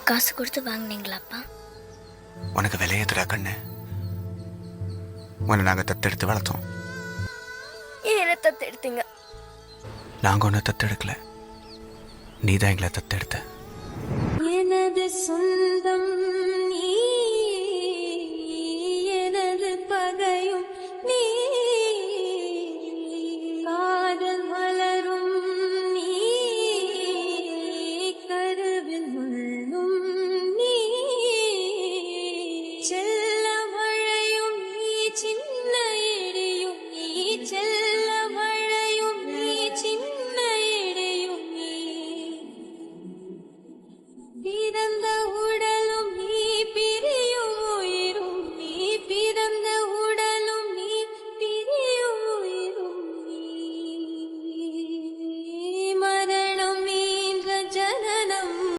காசு கொடுத்து வாங்கினீங்களாப்பா? உனக்கு விலையேத்துறா கண்ணு. உன்னை நாங்கள் தத்தெடுத்து வளர்த்தோம். என்ன தத்தெடுத்தீங்க? நாங்கள் ஒன்றை தத்தெடுக்கல, நீ தான் எங்களை தத்தெடுத்த. எனது சொந்தம் நீ, எனது பகையும் நீ, காதல் மலரும் நீ, கருவில் முள்ளும் நீ, செல்ல மழையும் நீ, சின்ன இடியும் நீ, செல்ல மழையும் நீ, சின்ன இடியும் நீ, பிறந்த